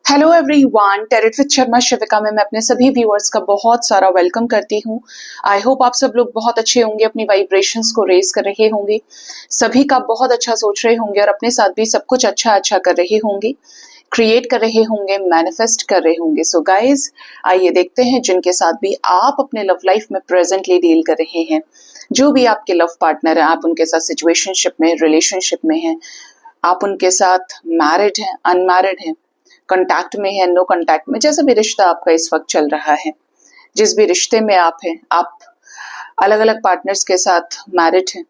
Hello everyone, tarot with Sharma Shivika में मैं अपने सभी व्यूअर्स का बहुत सारा वेलकम करती हूँ। आई होप आप सब लोग बहुत अच्छे होंगे, अपनी वाइब्रेशंस को रेज कर रहे होंगे, सभी का बहुत अच्छा सोच रहे होंगे और अपने साथ भी सब कुछ अच्छा अच्छा कर रहे होंगे, क्रिएट कर रहे होंगे, मैनिफेस्ट कर रहे होंगे। सो गाइज, आइए देखते हैं जिनके साथ भी आप अपने लव लाइफ में प्रेजेंटली डील कर रहे हैं, जो भी आपके लव पार्टनर है, आप उनके साथ सिचुएशनशिप में, रिलेशनशिप में हैं, आप उनके साथ मैरिड हैं, अनमैरिड हैं, कांटेक्ट में है, नो कांटेक्ट में, जैसा भी रिश्ता आपका इस वक्त चल रहा है, जिस भी रिश्ते में आप हैं, आप अलग अलग पार्टनर्स के साथ मैरिड हैं,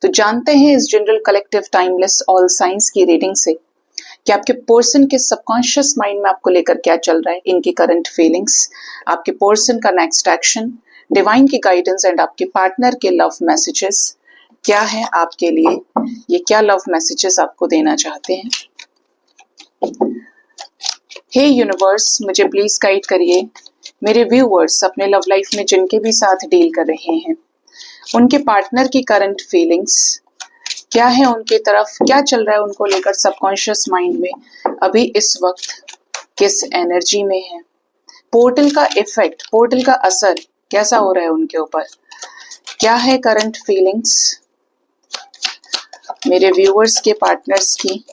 तो जानते हैं इस general collective timeless all science की रीडिंग से कि आपके पर्सन के सबकॉन्शियस माइंड में आपको लेकर क्या चल रहा है, इनकी करंट फीलिंग्स, आपके पर्सन का नेक्स्ट एक्शन, डिवाइन की गाइडेंस एंड आपके पार्टनर के लव मैसेजेस क्या है आपके लिए, ये क्या लव मैसेजेस आपको देना चाहते हैं। हे यूनिवर्स, मुझे प्लीज गाइड करिए। मेरे व्यूअर्स अपने लव लाइफ में जिनके भी साथ डील कर रहे हैं, उनके पार्टनर की करंट फीलिंग्स क्या है, उनकी तरफ क्या चल रहा है, उनको लेकर सबकॉन्शियस माइंड में अभी इस वक्त किस एनर्जी में है, पोर्टल का इफेक्ट, पोर्टल का असर कैसा हो रहा है उनके ऊपर, क्या है करंट फीलिंग्स मेरे व्यूअर्स के पार्टनर्स की।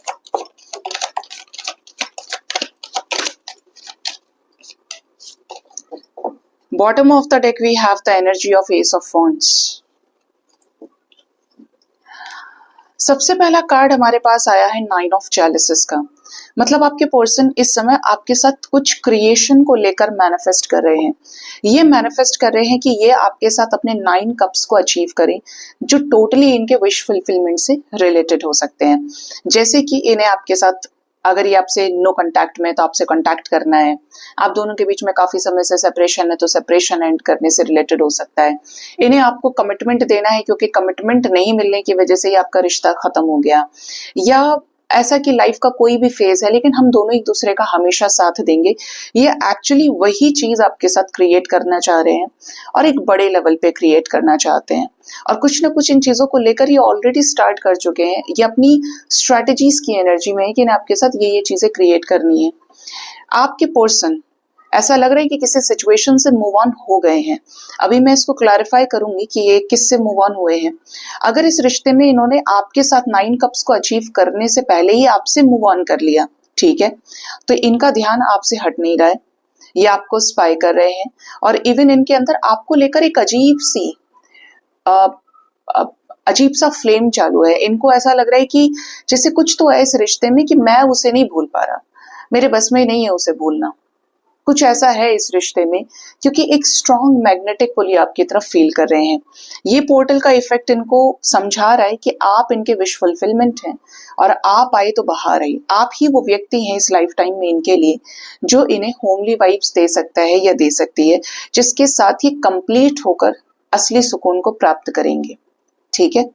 Bottom of the deck we have the energy of Ace of Wands. सबसे पहला कार्ड हमारे पास आया है नाइन ऑफ चैलिसेस का। मतलब आपके पर्सन इस समय आपके साथ कुछ क्रिएशन को लेकर मैनिफेस्ट कर रहे हैं। ये मैनिफेस्ट कर रहे हैं कि ये आपके साथ अपने 9 कप्स को अचीव करें, जो टोटली इनके विश फुलफिलमेंट से रिलेटेड हो सकते हैं। जैसे कि इन्हें आपके साथ, अगर ये आपसे नो कांटेक्ट में, तो आपसे कांटेक्ट करना है, आप दोनों के बीच में काफी समय से सेपरेशन है, तो सेपरेशन एंड करने से रिलेटेड हो सकता है। इन्हें आपको कमिटमेंट देना है, क्योंकि कमिटमेंट नहीं मिलने की वजह से ही आपका रिश्ता खत्म हो गया, या ऐसा कि लाइफ का कोई भी फेज है लेकिन हम दोनों एक दूसरे का हमेशा साथ देंगे। ये एक्चुअली वही चीज आपके साथ क्रिएट करना चाह रहे हैं और एक बड़े लेवल पे क्रिएट करना चाहते हैं, और कुछ ना कुछ इन चीजों को लेकर ये ऑलरेडी स्टार्ट कर चुके हैं। ये अपनी स्ट्रेटजीज की एनर्जी में है कि आपके साथ ये चीजें क्रिएट करनी है। आपके पर्सन ऐसा लग रहा है कि किसी सिचुएशन से मूव ऑन हो गए हैं। अभी मैं इसको क्लैरिफाई करूंगी कि ये किससे मूव ऑन हुए हैं। अगर इस रिश्ते में इन्होंने आपके साथ 9 कप्स को अचीव करने से पहले ही आपसे मूव ऑन कर लिया, ठीक है, तो इनका ध्यान आपसे हट नहीं रहा है, ये आपको स्पाई कर रहे हैं, और इवन इनके अंदर आपको लेकर एक अजीब सा फ्लेम चालू है। इनको ऐसा लग रहा है कि जैसे कुछ तो है इस रिश्ते में कि मैं उसे नहीं भूल पा रहा, मेरे बस में नहीं है उसे भूलना, कुछ ऐसा है इस रिश्ते में, क्योंकि एक स्ट्रॉन्ग मैग्नेटिक पुल आपकी तरफ फील कर रहे हैं। ये पोर्टल का इफेक्ट इनको समझा रहा है कि आप इनके विश फुलफिलमेंट हैं, और आप आए तो बाहर आए। आप ही वो व्यक्ति हैं इस लाइफ टाइम में इनके लिए जो इन्हें होमली वाइब्स दे सकता है या दे सकती है, जिसके साथ ही कंप्लीट होकर असली सुकून को प्राप्त करेंगे। ठीक है,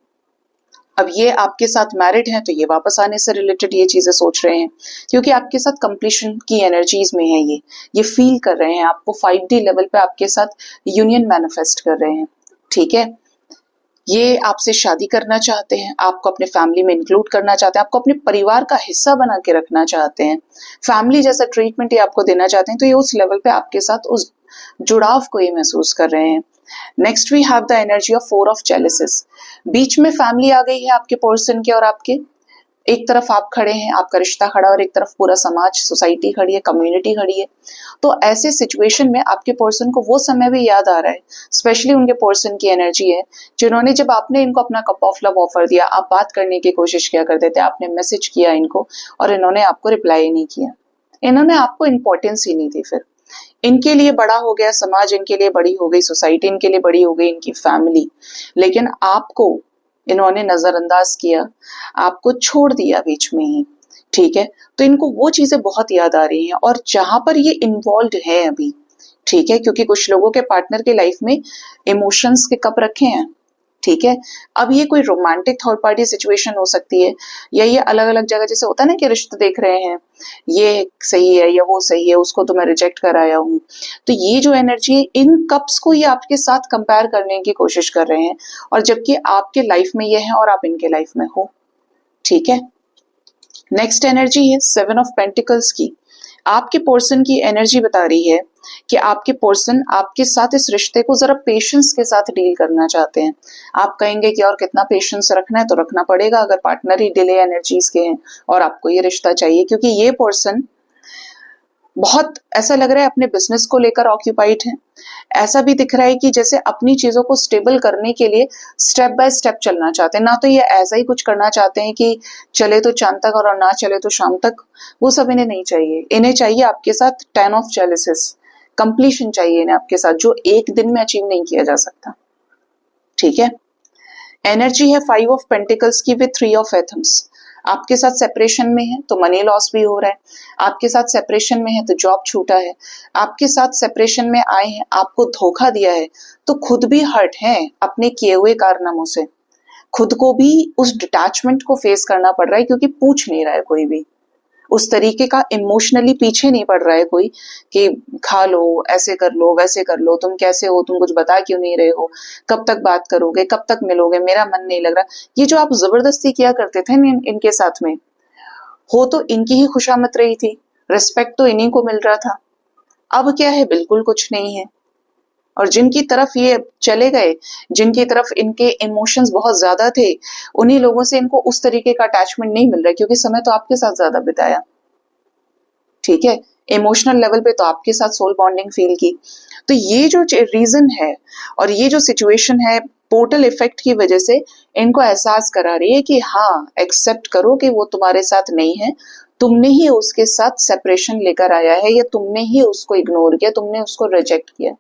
अब ये आपके साथ मैरिड हैं, तो ये वापस आने से रिलेटेड ये चीजें सोच रहे हैं, क्योंकि आपके साथ कंप्लीशन की एनर्जीज में है। ये फील कर रहे हैं, आपको 5D लेवल पे आपके साथ यूनियन मैनिफेस्ट कर रहे हैं। ठीक है, ये आपसे शादी करना चाहते हैं, आपको अपने फैमिली में इंक्लूड करना चाहते हैं, आपको अपने परिवार का हिस्सा बना के रखना चाहते हैं, फैमिली जैसा ट्रीटमेंट ये आपको देना चाहते हैं। तो ये उस लेवल पे आपके साथ उस जुड़ाव को ये महसूस कर रहे हैं। Next we have the energy of 4 of chalices. बीच में फैमिली आ गई है आपके पर्सन के, और आपके एक तरफ आप खड़े हैं, आपका रिश्ता खड़ा, और एक तरफ पूरा समाज, सोसाइटी खड़ी है, कम्युनिटी खड़ी है। तो ऐसे सिचुएशन में आपके पर्सन को वो समय भी याद आ रहा है, स्पेशली उनके पर्सन की एनर्जी है जिन्होंने, जब आपने इनको अपना कप ऑफ लव ऑफर दिया, आप बात करने की कोशिश किया करते थे, आपने मैसेज किया इनको और इन्होंने आपको रिप्लाई नहीं किया, इन्होंने आपको इंपॉर्टेंस ही नहीं दी। फिर इनके लिए बड़ा हो गया समाज, इनके लिए बड़ी हो गई सोसाइटी, इनके लिए बड़ी हो गई इनकी फैमिली, लेकिन आपको इन्होंने नजरअंदाज किया, आपको छोड़ दिया बीच में ही। ठीक है, तो इनको वो चीजें बहुत याद आ रही हैं, और जहां पर ये इन्वॉल्व है अभी, ठीक है, क्योंकि कुछ लोगों के पार्टनर के लाइफ में इमोशंस के कप रखे हैं। ठीक है, अब ये कोई रोमांटिक थर्ड पार्टी सिचुएशन हो सकती है, या ये अलग अलग जगह, जैसे होता है ना कि रिश्ते देख रहे हैं, ये सही है या वो सही है, उसको तो मैं रिजेक्ट कर आया हूँ। तो ये जो एनर्जी है, इन कप्स को ये आपके साथ कंपेयर करने की कोशिश कर रहे हैं, और जबकि आपके लाइफ में ये है और आप इनके लाइफ में हो। ठीक है, नेक्स्ट एनर्जी है 7 ऑफ पेंटिकल्स की। आपके पर्सन की एनर्जी बता रही है कि आपके पर्सन आपके साथ इस रिश्ते को जरा पेशेंस के साथ डील करना चाहते हैं। आप कहेंगे कि और कितना पेशेंस रखना है, तो रखना पड़ेगा अगर पार्टनर ही डिले एनर्जीज के हैं और आपको ये रिश्ता चाहिए, क्योंकि ये पर्सन बहुत ऐसा लग रहा है अपने बिजनेस को लेकर ऑक्यूपाइड है। ऐसा भी दिख रहा है कि जैसे अपनी चीजों को स्टेबल करने के लिए स्टेप बाय स्टेप चलना चाहते हैं। ना तो ये ऐसा ही कुछ करना चाहते हैं कि चले तो चांद तक और ना चले तो शाम तक, वो सब इन्हें नहीं चाहिए। इन्हें चाहिए आपके साथ 10 ऑफ जेलिसिस, कंप्लीशन चाहिए इन्हें आपके साथ, जो एक दिन में अचीव नहीं किया जा सकता। ठीक है, एनर्जी है 5 ऑफ पेंटिकल्स की विद 3 ऑफ एथम्स। आपके साथ सेपरेशन में है तो मनी लॉस भी हो रहा है, आपके साथ सेपरेशन में है तो जॉब छूटा है, आपके साथ सेपरेशन में आए हैं, आपको धोखा दिया है तो खुद भी हर्ट है अपने किए हुए कारनामों से। खुद को भी उस डिटैचमेंट को फेस करना पड़ रहा है, क्योंकि पूछ नहीं रहा है कोई भी उस तरीके का, इमोशनली पीछे नहीं पड़ रहा है कोई कि खा लो, ऐसे कर लो, वैसे कर लो, तुम कैसे हो, तुम कुछ बता क्यों नहीं रहे हो, कब तक बात करोगे, कब तक मिलोगे, मेरा मन नहीं लग रहा। ये जो आप जबरदस्ती किया करते थे इनके साथ में, हो तो इनकी ही खुशामद रही थी, रिस्पेक्ट तो इन्हीं को मिल रहा था। अब क्या है, बिल्कुल कुछ नहीं है। और जिनकी तरफ ये चले गए, जिनकी तरफ इनके इमोशंस बहुत ज्यादा थे, उन्हीं लोगों से इनको उस तरीके का अटैचमेंट नहीं मिल रहा, क्योंकि समय तो आपके साथ ज्यादा बिताया। ठीक है, इमोशनल लेवल पे तो आपके साथ सोल बॉन्डिंग फील की। तो ये जो रीजन है और ये जो सिचुएशन है, पोर्टल इफेक्ट की वजह से इनको एहसास करा रही है कि हाँ, एक्सेप्ट करो कि वो तुम्हारे साथ नहीं है, तुमने ही उसके साथ सेपरेशन लेकर आया है, या तुमने ही उसको इग्नोर किया, तुमने उसको रिजेक्ट किया।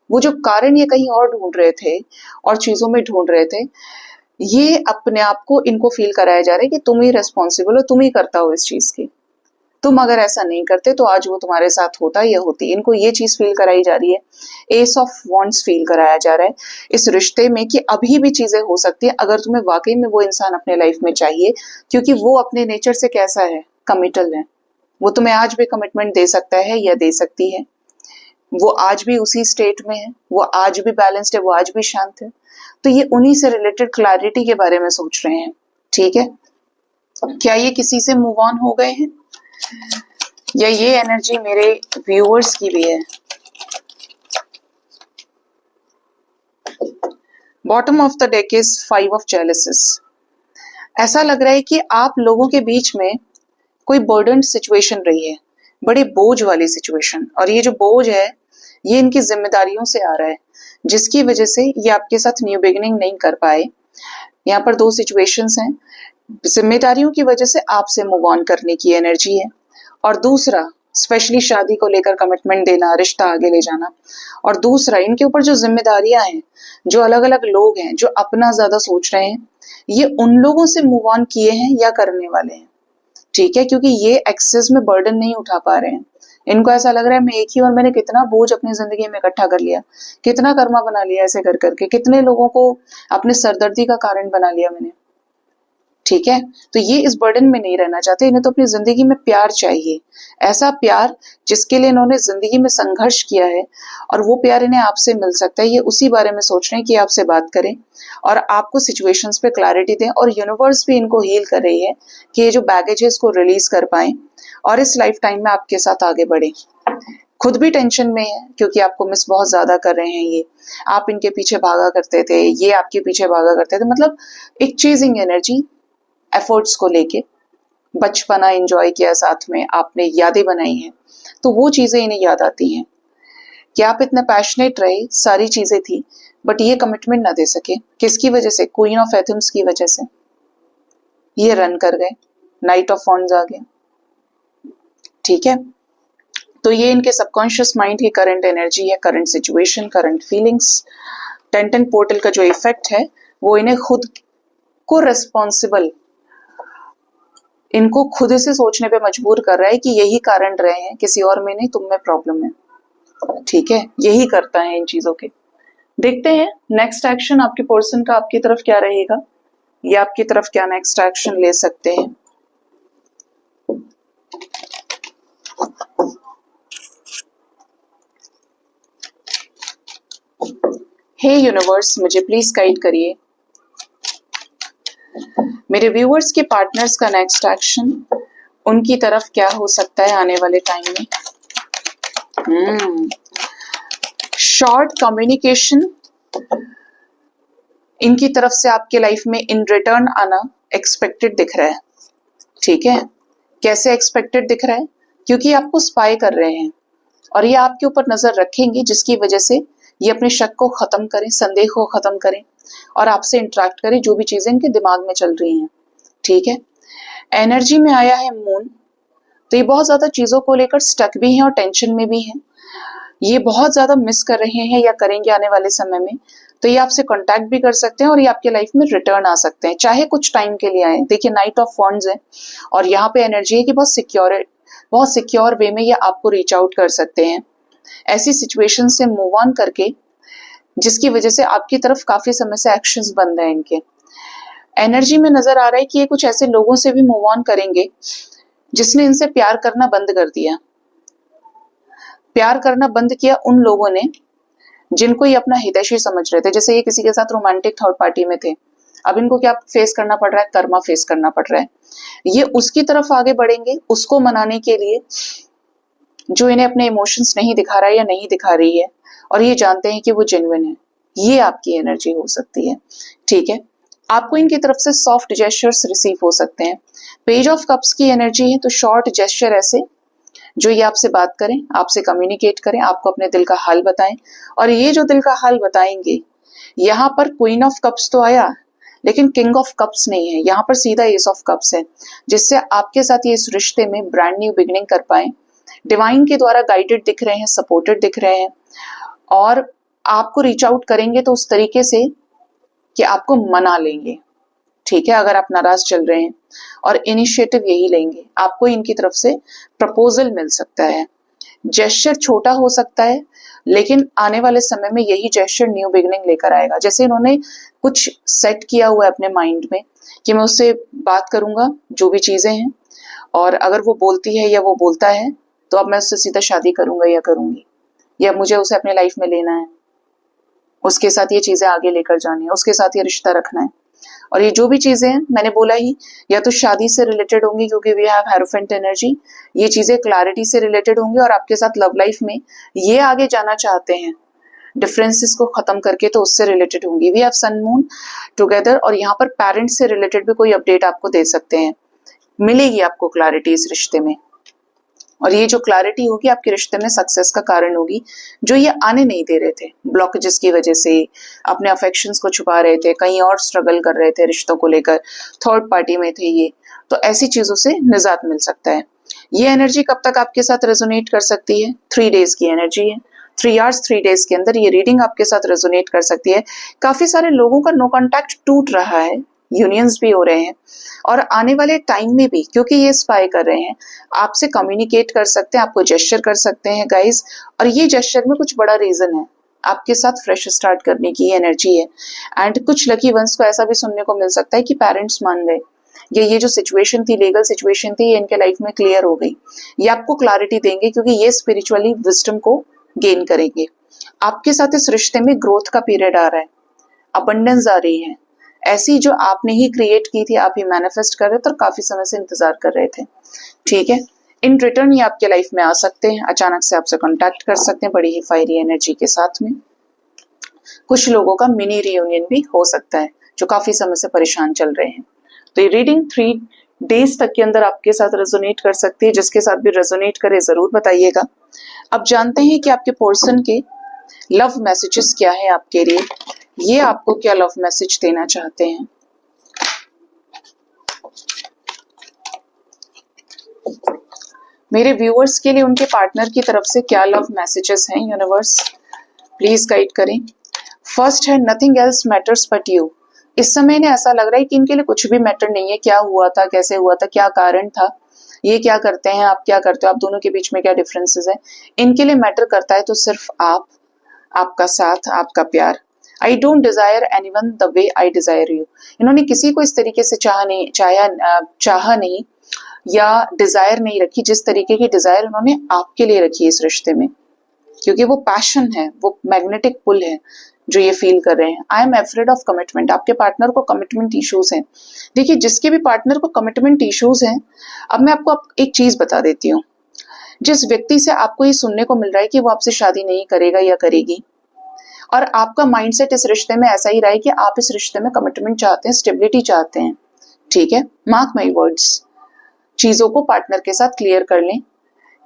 वो जो कारण ये कहीं और ढूंढ रहे थे और चीजों में ढूंढ रहे थे, ये अपने आप को इनको फील कराया जा रहा है कि तुम ही रेस्पॉन्सिबल हो, तुम ही करता हो इस चीज की। तुम अगर ऐसा नहीं करते तो आज वो तुम्हारे साथ होता या होती। इनको ये चीज फील कराई जा रही है। एस ऑफ वॉन्ड्स फील कराया जा रहा है इस रिश्ते में कि अभी भी चीजें हो सकती है अगर तुम्हें वाकई में वो इंसान अपने लाइफ में चाहिए, क्योंकि वो अपने नेचर से कैसा है, कमिटल है। वो तुम्हें आज भी कमिटमेंट दे सकता है या दे सकती है। वो आज भी उसी स्टेट में है, वो आज भी बैलेंस्ड है, वो आज भी शांत है। तो ये उन्हीं से रिलेटेड क्लैरिटी के बारे में सोच रहे हैं। ठीक है, क्या ये किसी से मूव ऑन हो गए हैं, या ये एनर्जी मेरे व्यूअर्स की भी है? Bottom of the deck is 5 of chalices. ऐसा लग रहा है कि आप लोगों के बीच में कोई बर्डन सिचुएशन रही है, बड़े बोझ वाली सिचुएशन, और ये जो बोझ है ये इनकी जिम्मेदारियों से आ रहा है, जिसकी वजह से ये आपके साथ न्यू बिगिनिंग नहीं कर पाए। यहाँ पर 2 सिचुएशंस हैं। जिम्मेदारियों की वजह से आपसे मूव ऑन करने की एनर्जी है, और दूसरा स्पेशली शादी को लेकर कमिटमेंट देना, रिश्ता आगे ले जाना। और दूसरा, इनके ऊपर जो जिम्मेदारियां हैं, जो अलग अलग लोग हैं जो अपना ज्यादा सोच रहे हैं, ये उन लोगों से मूव ऑन किए हैं या करने वाले हैं। ठीक है, क्योंकि ये एक्सेस में बर्डन नहीं उठा पा रहे हैं। इनको ऐसा लग रहा है मैं एक ही, और मैंने कितना बोझ अपनी जिंदगी में इकट्ठा कर लिया, कितना कर्मा बना लिया ऐसे कर करके, कितने लोगों को अपने सरदर्दी का कारण बना लिया मैंने। ठीक है, तो ये इस बर्डन में नहीं रहना चाहते। इन्हें तो अपनी जिंदगी में प्यार चाहिए, ऐसा प्यार जिसके लिए इन्होंने जिंदगी में संघर्ष किया है, और वो प्यार इन्हें आपसे मिल सकता है। ये उसी बारे में सोच रहे हैं कि आपसे बात करें और आपको सिचुएशंस पे क्लैरिटी दें, और यूनिवर्स भी इनको हील कर रही है कि ये जो बैगेज है इसको रिलीज कर पाए और इस लाइफ टाइम में आपके साथ आगे बढ़े। खुद भी टेंशन में है क्योंकि आपको मिस बहुत ज्यादा कर रहे हैं। ये आप इनके पीछे भागा करते थे, ये आपके पीछे भागा करते थे, मतलब एक चेजिंग एनर्जी, एफर्ट्स को लेके। बचपना एंजॉय किया साथ में, आपने यादें बनाई हैं, तो वो चीजें इन्हें याद आती हैं कि आप इतने पैशनेट रहे, सारी चीजें थी, बट ये कमिटमेंट ना दे सके। किसकी वजह से? क्वीन ऑफ एथम्स की वजह से। ये रन कर गए, नाइट ऑफ वॉन्ड्स आ गया। ठीक है, तो ये इनके सबकॉन्शियस माइंड की करंट एनर्जी है, current situation, current feelings. 10 portal का जो इफेक्ट है वो इन्हें खुद को रेस्पॉन्सिबल, इनको खुद से सोचने पे मजबूर कर रहा है कि यही कारण रहे हैं, किसी और में नहीं, तुम में प्रॉब्लम है। ठीक है, यही करता है इन चीजों के। देखते हैं नेक्स्ट एक्शन आपके पर्सन का आपकी तरफ क्या रहेगा, या आपकी तरफ क्या नेक्स्ट एक्शन ले सकते हैं। हे यूनिवर्स, मुझे प्लीज गाइड करिए मेरे व्यूअर्स के पार्टनर्स का नेक्स्ट एक्शन उनकी तरफ क्या हो सकता है आने वाले टाइम में? शॉर्ट कम्युनिकेशन इनकी तरफ से आपके लाइफ में इन रिटर्न आना एक्सपेक्टेड दिख रहा है। ठीक है, कैसे एक्सपेक्टेड दिख रहा है? क्योंकि आपको स्पाई कर रहे हैं और ये आपके ऊपर नजर रखेंगे, जिसकी वजह से ये अपने शक को खत्म करें, संदेह को खत्म करें और आपसे इंटरेक्ट करें, जो भी चीजें इनके दिमाग में चल रही हैं। ठीक है, एनर्जी में आया है मून, तो ये बहुत ज्यादा चीजों को लेकर स्टक भी हैं और टेंशन में भी हैं। ये बहुत ज्यादा मिस कर रहे हैं या करेंगे आने वाले समय में, तो ये आपसे कांटेक्ट भी कर सकते हैं और ये आपके लाइफ में रिटर्न आ सकते हैं, चाहे कुछ टाइम के लिए आए। देखिए, नाइट ऑफ वॉन्ड्स है और यहाँ पे एनर्जी है कि बहुत सिक्योर वे में ये आपको रीच आउट कर सकते हैं, ऐसी सिचुएशन से मूव ऑन करके, जिसकी वजह से आपकी तरफ काफी समय से एक्शंस बंद हैं इनके। एनर्जी में नजर आ रहा है कि ये कुछ ऐसे लोगों से भी मूव ऑन करेंगे जिसने इनसे प्यार करना बंद कर दिया। प्यार करना बंद किया उन लोगों ने जिनको ये अपना हितैषी समझ रहे थे। जैसे ये किसी के साथ रोमांटिक थर्ड पार्टी में थे, अब इनको क्या फेस करना पड़ रहा है? कर्मा फेस करना पड़ रहा है। ये उसकी तरफ आगे बढ़ेंगे, उसको मनाने के लिए जो इन्हें अपने इमोशंस नहीं दिखा रहा है या नहीं दिखा रही है, और ये जानते हैं कि वो जेन्युइन है। ये आपकी एनर्जी हो सकती है। ठीक है, आपको इनकी तरफ से सॉफ्ट जेस्चर्स रिसीव हो सकते हैं। पेज ऑफ कप्स की एनर्जी है, तो शॉर्ट जेस्चर ऐसे जो ये आपसे बात करें, आपसे कम्युनिकेट करें, आपको अपने दिल का हाल बताएं। और ये जो दिल का हाल बताएंगे, यहाँ पर क्वीन ऑफ कप्स तो आया, लेकिन किंग ऑफ कप्स नहीं है, यहाँ पर सीधा एस ऑफ कप्स है, जिससे आपके साथ ये इस रिश्ते में ब्रांड न्यू बिगनिंग कर पाए। डिवाइन के द्वारा गाइडेड दिख रहे हैं, सपोर्टेड दिख रहे हैं, और आपको रीच आउट करेंगे तो उस तरीके से कि आपको मना लेंगे। ठीक है, अगर आप नाराज चल रहे हैं, और इनिशिएटिव यही लेंगे, आपको इनकी तरफ से प्रपोजल मिल सकता है। जेस्चर छोटा हो सकता है, लेकिन आने वाले समय में यही जेस्चर न्यू बिगनिंग लेकर आएगा। जैसे इन्होंने कुछ सेट किया हुआ है अपने माइंड में कि मैं उससे बात करूंगा, जो भी चीजें हैं, और अगर वो बोलती है या वो बोलता है तो अब मैं उससे सीधा शादी करूंगा या करूंगी, या मुझे उसे अपने लाइफ में लेना है, उसके साथ ये चीजें आगे लेकर जानी है, उसके साथ ये रिश्ता रखना है। और ये जो भी चीजें हैं, मैंने बोला ही, या तो शादी से रिलेटेड होंगी क्योंकि वी हैव हेरोफेंट एनर्जी, ये चीजें क्लैरिटी से रिलेटेड होंगी, और आपके साथ लव लाइफ में ये आगे जाना चाहते हैं डिफरेंसेस को खत्म करके, तो उससे रिलेटेड होंगी। We have sun moon together, और यहाँ पर पेरेंट्स से रिलेटेड भी कोई अपडेट आपको दे सकते हैं, मिलेगी आपको क्लैरिटी इस रिश्ते में। और ये जो क्लैरिटी होगी आपके रिश्ते में सक्सेस का कारण होगी, जो ये आने नहीं दे रहे थे ब्लॉकेजेस की वजह से, अपने अफेक्शंस को छुपा रहे थे, कहीं और स्ट्रगल कर रहे थे रिश्तों को लेकर, थर्ड पार्टी में थे ये, तो ऐसी चीजों से निजात मिल सकता है। ये एनर्जी कब तक आपके साथ रेजोनेट कर सकती है? 3 डेज की एनर्जी है, 3 आवर्स 3 डेज के अंदर ये रीडिंग आपके साथ रेजोनेट कर सकती है। काफी सारे लोगों का नो कॉन्टैक्ट टूट रहा है, यूनियंस भी हो रहे हैं, और आने वाले टाइम में भी, क्योंकि ये स्पाई कर रहे हैं, आपसे कम्युनिकेट कर सकते हैं, आपको जेस्चर कर सकते हैं गाइस। और ये जेस्चर में कुछ बड़ा रीजन है, आपके साथ फ्रेश स्टार्ट करने की एनर्जी है। एंड कुछ लकी वंस को ऐसा भी सुनने को मिल सकता है कि पेरेंट्स मान गए, ये जो सिचुएशन थी, लीगल सिचुएशन थी, ये इनके लाइफ में क्लियर हो गई। ये आपको क्लैरिटी देंगे क्योंकि ये स्पिरिचुअली विजडम को गेन करेंगे। आपके साथ इस रिश्ते में ग्रोथ का पीरियड आ रहा है, अबंडेंस आ रही है, ऐसी जो आपने ही क्रिएट की थी, आप ही मैनिफेस्ट कर रहे थे और काफी समय से इंतजार कर रहे थे। ठीक है, इन रिटर्न ये आपके लाइफ में आ सकते हैं, अचानक से आपसे कांटेक्ट कर सकते हैं बड़ी ही फायरी एनर्जी के साथ में। कुछ लोगों का मिनी रियूनियन भी हो सकता है जो काफी समय से परेशान चल रहे हैं। तो ये रीडिंग 3 डेज तक के अंदर आपके साथ रेजोनेट कर सकती है। जिसके साथ भी रेजोनेट करे जरूर बताइएगा। अब जानते हैं कि आपके पर्सन के लव मैसेजेस क्या है आपके लिए, ये आपको क्या लव मैसेज देना चाहते हैं। मेरे व्यूअर्स के लिए उनके पार्टनर की तरफ से क्या लव मैसेजेस हैं, यूनिवर्स प्लीज गाइड करें। फर्स्ट है nothing else matters but you. इस समय इन्हें ऐसा लग रहा है कि इनके लिए कुछ भी मैटर नहीं है, क्या हुआ था, कैसे हुआ था, क्या कारण था, ये क्या करते हैं, आप क्या करते हो, आप दोनों के बीच में क्या डिफरेंसेस है। इनके लिए मैटर करता है तो सिर्फ आप, आपका साथ, आपका प्यार। I don't Dzire anyone the way I Dzire you. इन्होंने किसी को इस तरीके से चाहा नहीं या डिजायर नहीं रखी जिस तरीके की डिजायर उन्होंने आपके लिए रखी है इस रिश्ते में। क्योंकि वो पैशन है, वो मैग्नेटिक पुल है जो ये फील कर रहे हैं। I am afraid of commitment, आपके पार्टनर को कमिटमेंट इश्यूज हैं। देखिए, जिसके भी पार्टनर को कमिटमेंट इश्यूज हैं, अब मैं आपको एक चीज बता देती हूँ। जिस व्यक्ति से आपको ये सुनने को मिल रहा है कि वो आपसे शादी नहीं करेगा या करेगी, और आपका माइंडसेट इस रिश्ते में ऐसा ही रहा है कि आप इस रिश्ते में कमिटमेंट चाहते हैं, स्टेबिलिटी चाहते हैं, ठीक है, मार्क माई वर्ड्स, चीजों को पार्टनर के साथ क्लियर कर लें।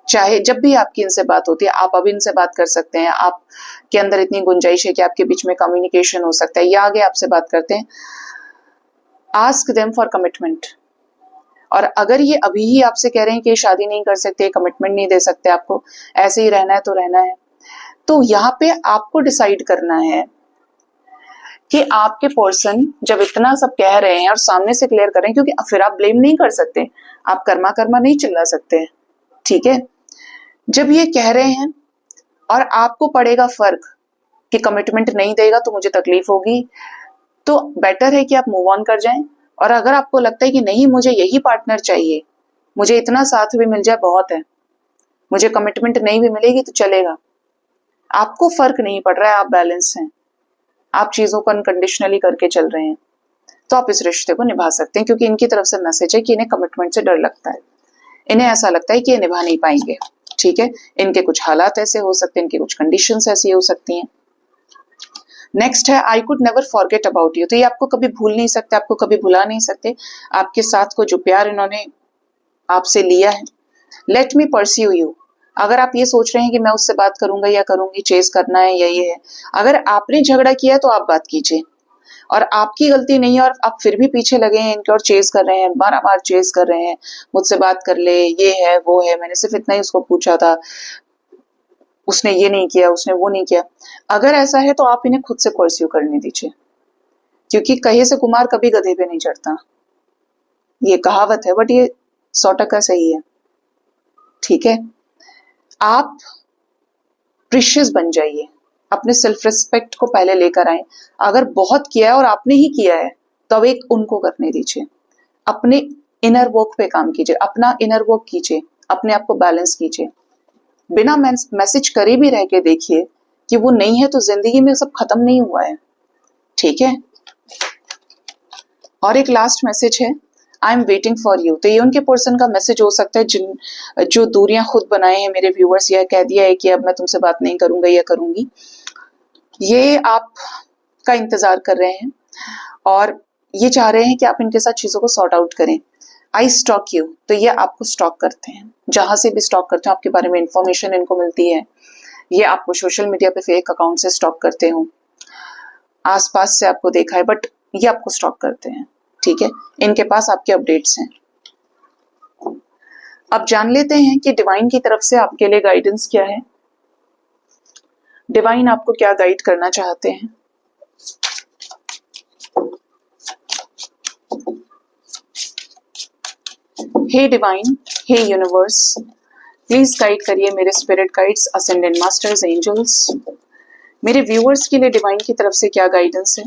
चाहे जब भी आपकी इनसे बात होती है, आप अभी इनसे बात कर सकते हैं, आपके अंदर इतनी गुंजाइश है कि आपके बीच में कम्युनिकेशन हो सकता है, या आगे आपसे बात करते हैं, आस्क देम फॉर कमिटमेंट। और अगर ये अभी ही आपसे कह रहे हैं कि शादी नहीं कर सकते, कमिटमेंट नहीं दे सकते, आपको ऐसे ही रहना है तो रहना है, तो यहाँ पे आपको डिसाइड करना है कि आपके पर्सन जब इतना सब कह रहे हैं और सामने से क्लियर कर रहे हैं, क्योंकि फिर आप ब्लेम नहीं कर सकते, आप कर्मा कर्मा नहीं चिल्ला सकते, ठीक है। जब ये कह रहे हैं और आपको पड़ेगा फर्क कि कमिटमेंट नहीं देगा तो मुझे तकलीफ होगी, तो बेटर है कि आप मूव ऑन कर जाएं। और अगर आपको लगता है कि नहीं, मुझे यही पार्टनर चाहिए, मुझे इतना साथ भी मिल जाए बहुत है, मुझे कमिटमेंट नहीं भी मिलेगी तो चलेगा, आपको फर्क नहीं पड़ रहा है, आप बैलेंस हैं, आप चीजों को अनकंडीशनली करके चल रहे हैं, तो आप इस रिश्ते को निभा सकते हैं। क्योंकि इनकी तरफ से मैसेज है कि इन्हें कमिटमेंट से डर लगता है, इन्हें ऐसा लगता है कि ये निभा नहीं पाएंगे, ठीक है। इनके कुछ हालात ऐसे हो सकते हैं, इनकी कुछ कंडीशंस ऐसी हो सकती हैं। नेक्स्ट है, I could never forget about you, तो ये आपको कभी भूल नहीं सकते, आपको कभी भुला नहीं सकते, आपके साथ को जो प्यार इन्होंने आपसे लिया है। लेट मी परस्यू यू, अगर आप ये सोच रहे हैं कि मैं उससे बात करूंगा या करूंगी, चेस करना है या ये है, अगर आपने झगड़ा किया है तो आप बात कीजिए, और आपकी गलती नहीं है और आप फिर भी पीछे लगे हैं इनके और चेस कर रहे हैं, बार बार चेस कर रहे हैं, मुझसे बात कर ले, ये है वो है, मैंने सिर्फ इतना ही उसको पूछा था, उसने ये नहीं किया, उसने वो नहीं किया। अगर ऐसा है तो आप इन्हें खुद से परस्यू करने दीजिए, क्योंकि कहे से कुमार कभी गधे पे नहीं चढ़ता, ये कहावत है, बट ये 100% सही है, ठीक है। आप प्रीशियस बन जाइए, अपने सेल्फ रिस्पेक्ट को पहले लेकर आए। अगर बहुत किया है और आपने ही किया है तो अब एक उनको करने दीजिए, अपने इनर वर्क पे काम कीजिए, अपना इनर वर्क कीजिए, अपने आप को बैलेंस कीजिए। बिना मैसेज करे भी रह के देखिए कि वो नहीं है तो जिंदगी में सब खत्म नहीं हुआ है, ठीक है। और एक लास्ट मैसेज है, I am waiting for you, तो ये उनके पर्सन का मैसेज हो सकता है जो दूरियां खुद बनाए हैं मेरे व्यूअर्स, या कह दिया है कि अब मैं तुमसे बात नहीं करूंगा या करूंगी, ये आपका इंतजार कर रहे हैं और ये चाह रहे हैं कि आप इनके साथ चीजों को सॉर्ट आउट करें। आई स्टॉक यू, तो ये आपको स्टॉक करते हैं, जहां से भी स्टॉक करते हो आपके बारे में इंफॉर्मेशन इनको मिलती है, ये आपको सोशल मीडिया पे फेक अकाउंट से स्टॉक करते हो, आसपास से आपको देखा है, बट ये आपको स्टॉक करते हैं, ठीक है। इनके पास आपके अपडेट्स हैं। अब जान लेते हैं कि डिवाइन की तरफ से आपके लिए गाइडेंस क्या है, डिवाइन आपको क्या गाइड करना चाहते हैं। हे डिवाइन, हे यूनिवर्स, प्लीज गाइड करिए मेरे spirit guides, ascendant masters, angels, मेरे व्यूअर्स के लिए डिवाइन की तरफ से क्या गाइडेंस है।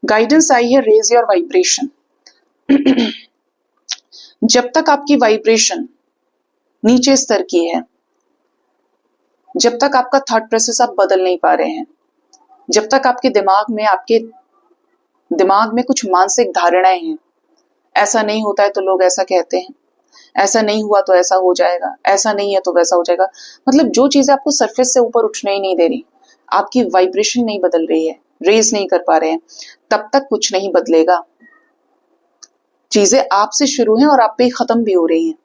गाइडेंस आई है, रेज योर वाइब्रेशन। जब तक आपकी वाइब्रेशन नीचे स्तर की है, जब तक आपका थॉट प्रोसेस आप बदल नहीं पा रहे हैं, जब तक आपके दिमाग में कुछ मानसिक धारणाएं हैं, ऐसा नहीं होता है तो लोग ऐसा कहते हैं, ऐसा नहीं हुआ तो ऐसा हो जाएगा, ऐसा नहीं है तो वैसा हो जाएगा, मतलब जो चीजें आपको सरफेस से ऊपर उठने ही नहीं दे रही, आपकी वाइब्रेशन नहीं बदल रही है, रेज नहीं कर पा रहे हैं, तब तक कुछ नहीं बदलेगा। चीजें आपसे शुरू हैं और आप पे खत्म भी हो रही हैं।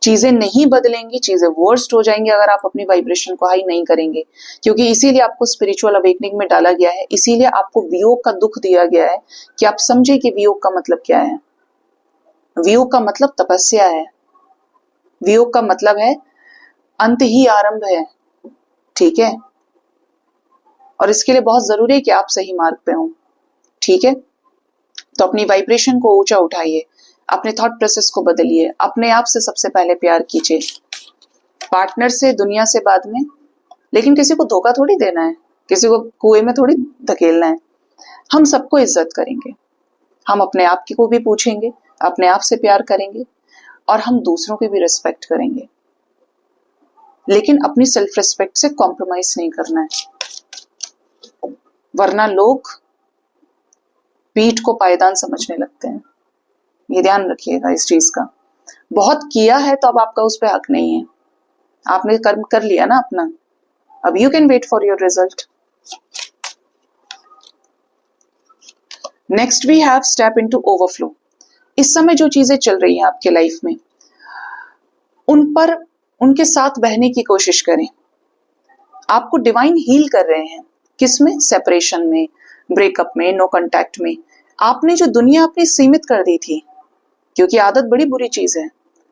चीजें नहीं बदलेंगी, चीजें वर्स्ट हो जाएंगी अगर आप अपनी वाइब्रेशन को हाई नहीं करेंगे, क्योंकि इसीलिए आपको स्पिरिचुअल अवेकनिंग में डाला गया है, इसीलिए आपको वियोग का दुख दिया गया है कि आप समझे कि वियोग का मतलब क्या है। वियोग का मतलब तपस्या है, वियोग का मतलब है अंत ही आरंभ है, ठीक है। और इसके लिए बहुत जरूरी है कि आप सही मार्ग पे हो, ठीक है। तो अपनी वाइब्रेशन को ऊंचा उठाइए, अपने थॉट प्रोसेस को बदलिए, अपने आप से सबसे पहले प्यार कीजिए, पार्टनर से, दुनिया से बाद में, लेकिन किसी को धोखा थोड़ी देना है, किसी को कुएं में थोड़ी धकेलना है। हम सबको इज्जत करेंगे, हम अपने आप की को भी पूछेंगे, अपने आप से प्यार करेंगे और हम दूसरों की भी रिस्पेक्ट करेंगे। लेकिन अपनी सेल्फ रिस्पेक्ट से कॉम्प्रोमाइज नहीं करना है, वरना लोग पीठ को पायदान समझने लगते हैं। ये ध्यान रखिएगा इस चीज का। बहुत किया है तो अब आपका उस पर हक नहीं है, आपने कर्म कर लिया ना अपना, अब you can wait for your result. Next we have step into overflow. इस समय जो चीजें चल रही हैं आपके लाइफ में, उन पर उनके साथ बहने की कोशिश करें। आपको डिवाइन हील कर रहे हैं, किसमें? सेपरेशन में, ब्रेकअप में, नो कांटेक्ट में। आपने जो दुनिया अपनी सीमित कर दी थी, क्योंकि आदत बड़ी बुरी चीज है।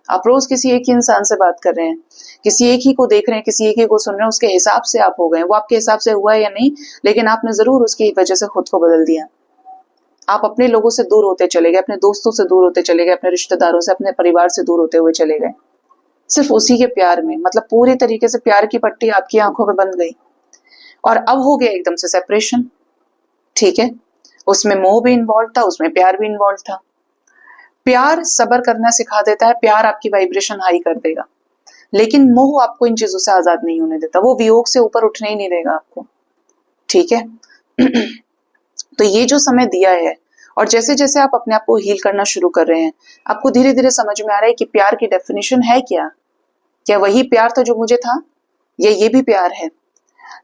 आप रोज किसी एक ही इंसान से बात कर रहे हैं, किसी एक ही को देख रहे हैं, किसी एक ही को सुन रहे हैं, उसके हिसाब से आप हो गए। वो आपके हिसाब से हुआ है या नहीं, लेकिन आपने जरूर उसकी वजह से खुद को बदल दिया। आप अपने लोगों से दूर होते चले गए, अपने दोस्तों से दूर होते चले गए, अपने रिश्तेदारों से, अपने परिवार से दूर होते हुए चले गए, सिर्फ उसी के प्यार में। मतलब पूरी तरीके से प्यार की पट्टी आपकी आंखों में बंध गई और अब हो गया एकदम से सेपरेशन। ठीक है, उसमें मोह भी इन्वॉल्व था, उसमें प्यार भी इन्वॉल्व था। प्यार सब्र करना सिखा देता है, प्यार आपकी वाइब्रेशन हाई कर देगा, लेकिन मोह आपको इन चीजों से आजाद नहीं होने देता, वो वियोग से ऊपर उठने ही नहीं देगा आपको। ठीक है तो ये जो समय दिया है, और जैसे जैसे आप अपने आप को हील करना शुरू कर रहे हैं, आपको धीरे धीरे समझ में आ रहा है कि प्यार की डेफिनेशन है क्या। क्या वही प्यार था जो मुझे था, या ये भी प्यार है?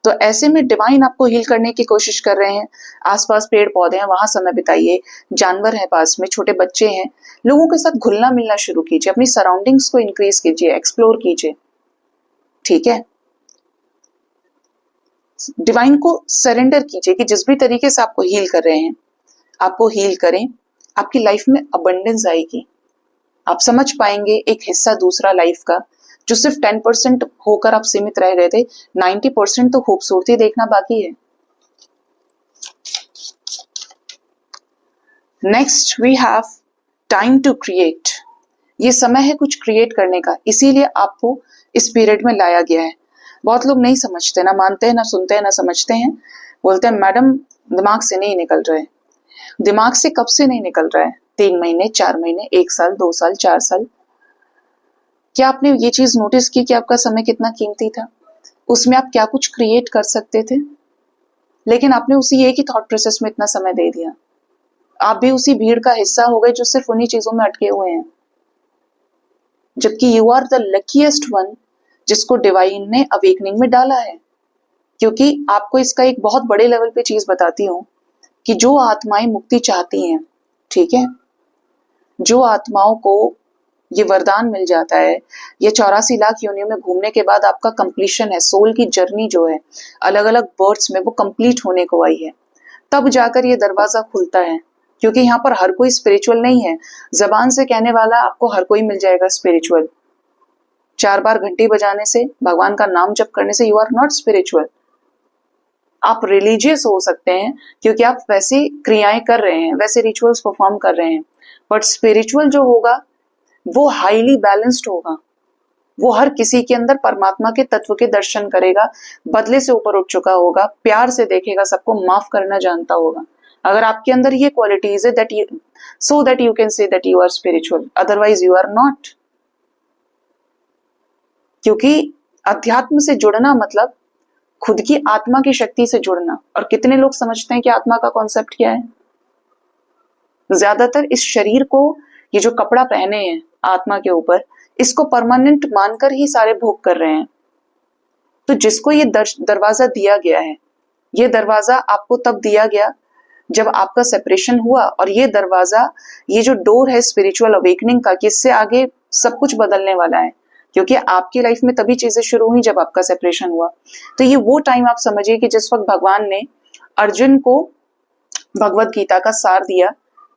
तो ऐसे में डिवाइन आपको हील करने की कोशिश कर रहे हैं। आसपास पेड़ पौधे हैं, वहां समय बिताइए, जानवर हैं पास में, छोटे बच्चे हैं, लोगों के साथ घुलना मिलना शुरू कीजिए, अपनी सराउंडिंग्स को इंक्रीज कीजिए, एक्सप्लोर कीजिए। ठीक है, डिवाइन को सरेंडर कीजिए कि जिस भी तरीके से आपको हील कर रहे हैं, आपको हील करें। आपकी लाइफ में अबंडेंस आएगी, आप समझ पाएंगे एक हिस्सा दूसरा लाइफ का, जो सिर्फ 10% होकर आप सीमित रह गए थे, 90% तो खूबसूरती देखना बाकी है। Next we have time to create. ये समय है कुछ क्रिएट करने का, इसीलिए आपको इस पीरियड में लाया गया है। बहुत लोग नहीं समझते, ना मानते हैं, ना सुनते हैं, ना समझते हैं। बोलते हैं मैडम दिमाग से नहीं निकल रहे। दिमाग से कब से नहीं निकल रहा है? 3 महीने, 4 महीने, 1 साल, 2 साल, 4 साल। क्या आपने ये चीज नोटिस की कि आपका समय कितना कीमती था? उसमें आप क्या कुछ क्रिएट कर सकते थे, लेकिन आपने उसी एक ही थॉट प्रोसेस में इतना समय दे दिया। आप भी उसी भीड़ का हिस्सा हो गए जो सिर्फ उन्हीं चीजों में अटके हुए हैं, जबकि you are the luckiest one जिसको डिवाइन ने अवेकनिंग में डाला है। क्योंकि आपको इसका एक बहुत बड़े लेवल पे चीज बताती हूँ कि जो आत्माएं मुक्ति चाहती हैं, ठीक है, जो आत्माओं को ये वरदान मिल जाता है, ये 84 लाख योनियों में घूमने के बाद आपका कंप्लीशन है, सोल की जर्नी जो है अलग अलग बर्थ्स में, वो कंप्लीट होने को आई है, तब जाकर ये दरवाजा खुलता है। क्योंकि यहाँ पर हर कोई स्पिरिचुअल नहीं है। जबान से कहने वाला आपको हर कोई मिल जाएगा स्पिरिचुअल। 4 बार घंटी बजाने से, भगवान का नाम जप करने से यू आर नॉट स्पिरिचुअल। आप रिलीजियस हो सकते हैं क्योंकि आप वैसी क्रियाएं कर रहे हैं, वैसे रिचुअल्स परफॉर्म कर रहे हैं, बट स्पिरिचुअल जो होगा वो हाईली बैलेंस्ड होगा। वो हर किसी के अंदर परमात्मा के तत्व के दर्शन करेगा, बदले से ऊपर उठ चुका होगा, प्यार से देखेगा, सबको माफ करना जानता होगा। अगर आपके अंदर ये क्वालिटीज है that so that you can say that you are spiritual, otherwise you are not. क्योंकि अध्यात्म से जुड़ना मतलब खुद की आत्मा की शक्ति से जुड़ना। और कितने लोग समझते हैं कि आत्मा का कॉन्सेप्ट क्या है? ज्यादातर इस शरीर को, ये जो कपड़ा पहने हैं आत्मा के ऊपर, इसको परमानेंट मानकर ही सारे भोग कर रहे हैं। तो जिसको ये दरवाजा दिया गया है, ये दरवाजा आपको तब दिया गया जब आपका सेपरेशन हुआ, और ये दरवाजा, ये जो डोर है स्पिरिचुअल अवेकनिंग का, कि इससे आगे सब कुछ बदलने वाला है। क्योंकि आपकी लाइफ में तभी चीजें शुरू हुई जब आपका सेपरेशन हुआ। तो ये वो टाइम आप समझिए कि जिस वक्त भगवान ने अर्जुन को भगवत गीता का सार दिया,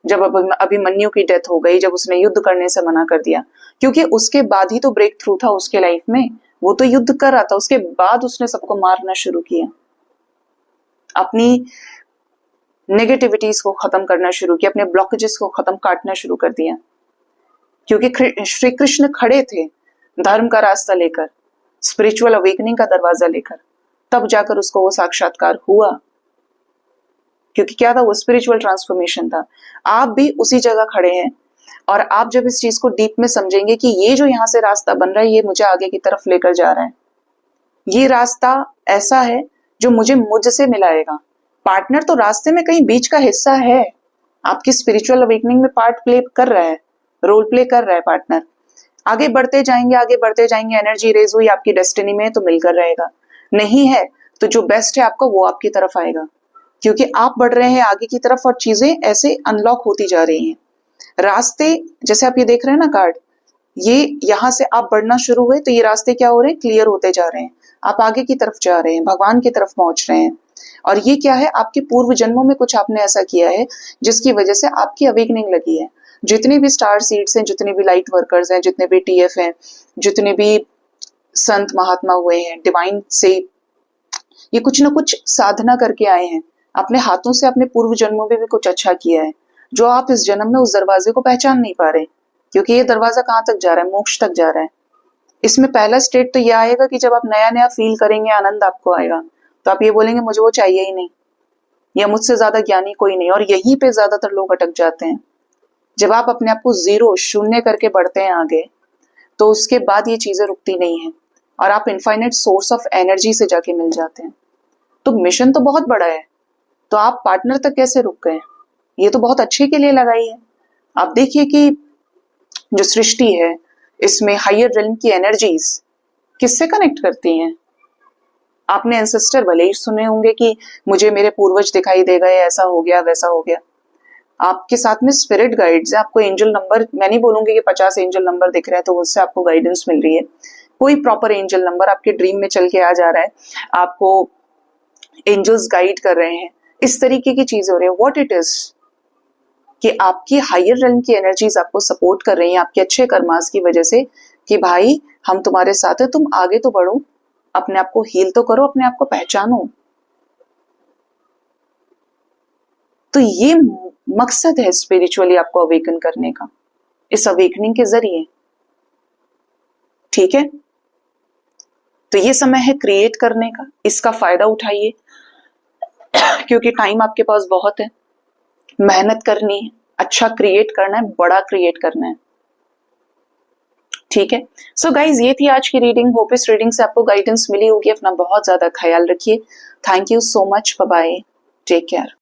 जब अभिमन्यु की डेथ हो गई, जब उसने युद्ध करने से मना कर दिया, क्योंकि उसके बाद ही तो ब्रेक थ्रू था उसके लाइफ में। वो तो युद्ध कर रहा था, उसके बाद उसने सबको मारना शुरू किया, अपनी नेगेटिविटीज को खत्म करना शुरू किया, अपने ब्लॉकेजेस को खत्म काटना शुरू कर दिया। क्योंकि श्री कृष्ण खड़े थे धर्म का रास्ता लेकर, स्पिरिचुअल अवेकनिंग का दरवाजा लेकर, तब जाकर उसको वो साक्षात्कार हुआ। क्योंकि क्या था? वो स्पिरिचुअल ट्रांसफॉर्मेशन था। आप भी उसी जगह खड़े हैं, और आप जब इस चीज को डीप में समझेंगे कि ये जो यहाँ से रास्ता बन रहा है, ये मुझे आगे की तरफ लेकर जा रहा है, ये रास्ता ऐसा है जो मुझे मुझसे मिलाएगा। पार्टनर तो रास्ते में कहीं बीच का हिस्सा है, आपकी स्पिरिचुअल अवेकनिंग में पार्ट प्ले कर रहा है, रोल प्ले कर रहा है पार्टनर। आगे बढ़ते जाएंगे, आगे बढ़ते जाएंगे, एनर्जी रेज हुई आपकी डेस्टिनी में तो मिलकर रहेगा, नहीं है तो जो बेस्ट है आपका वो आपकी तरफ आएगा, क्योंकि आप बढ़ रहे हैं आगे की तरफ और चीजें ऐसे अनलॉक होती जा रही हैं। रास्ते जैसे आप ये देख रहे हैं ना कार्ड, ये यहां से आप बढ़ना शुरू हुए तो ये रास्ते क्या हो रहे हैं, क्लियर होते जा रहे हैं, आप आगे की तरफ जा रहे हैं, भगवान की तरफ पहुंच रहे हैं। और ये क्या है, आपके पूर्व जन्मों में कुछ आपने ऐसा किया है जिसकी वजह से आपकी अवेकनिंग लगी है। जितने भी स्टार सीड्स हैं, जितने भी लाइट वर्कर्स हैं, जितने भी टीएफ हैं, जितने भी संत महात्मा हुए हैं डिवाइन से, ये कुछ ना कुछ साधना करके आए हैं, अपने हाथों से अपने पूर्व जन्मों में भी कुछ अच्छा किया है, जो आप इस जन्म में उस दरवाजे को पहचान नहीं पा रहे, क्योंकि ये दरवाजा कहाँ तक जा रहा है, मोक्ष तक जा रहा है। इसमें पहला स्टेट तो ये आएगा कि जब आप नया नया फील करेंगे, आनंद आपको आएगा, तो आप ये बोलेंगे मुझे वो चाहिए ही नहीं, या मुझसे ज्यादा ज्ञानी कोई नहीं। और यहीं पे ज्यादातर लोग अटक जाते हैं। जब आप अपने आप को जीरो, शून्य करके बढ़ते हैं आगे, तो उसके बाद ये चीजें रुकती नहीं है और आप इनफाइनाइट सोर्स ऑफ एनर्जी से जाके मिल जाते हैं। तो मिशन तो बहुत बड़ा है, तो आप पार्टनर तक कैसे रुक गए? ये तो बहुत अच्छे के लिए लगाई है। आप देखिए कि जो सृष्टि है इसमें हायर रिल्म की एनर्जीज किससे कनेक्ट करती हैं? आपने एंसेस्टर भले ही सुने होंगे कि मुझे मेरे पूर्वज दिखाई दे गए, ऐसा हो गया वैसा हो गया। आपके साथ में स्पिरिट गाइड्स है, आपको एंजल नंबर, मैं नहीं बोलूंगी कि 50 एंजल नंबर दिख रहे हैं तो उससे आपको गाइडेंस मिल रही है। कोई प्रॉपर एंजल नंबर आपके ड्रीम में चल के आ जा रहा है, आपको एंजल्स गाइड कर रहे हैं, इस तरीके की चीजें हो रही है। व्हाट इट इज कि आपकी हायर रेल्म की एनर्जीज आपको सपोर्ट कर रही हैं आपके अच्छे कर्मास की वजह से, कि भाई हम तुम्हारे साथ है, तुम आगे तो बढ़ो, अपने आप को हील तो करो, अपने आप को पहचानो। तो ये मकसद है स्पिरिचुअली आपको अवेकन करने का, इस अवेकनिंग के जरिए। ठीक है, तो ये समय है क्रिएट करने का, इसका फायदा उठाइए क्योंकि टाइम आपके पास बहुत है, मेहनत करनी है, अच्छा क्रिएट करना है, बड़ा क्रिएट करना है। ठीक है, सो गाइज ये थी आज की रीडिंग। होप इस रीडिंग से आपको गाइडेंस मिली होगी। अपना बहुत ज्यादा ख्याल रखिए। Thank you so much, bye bye, take care.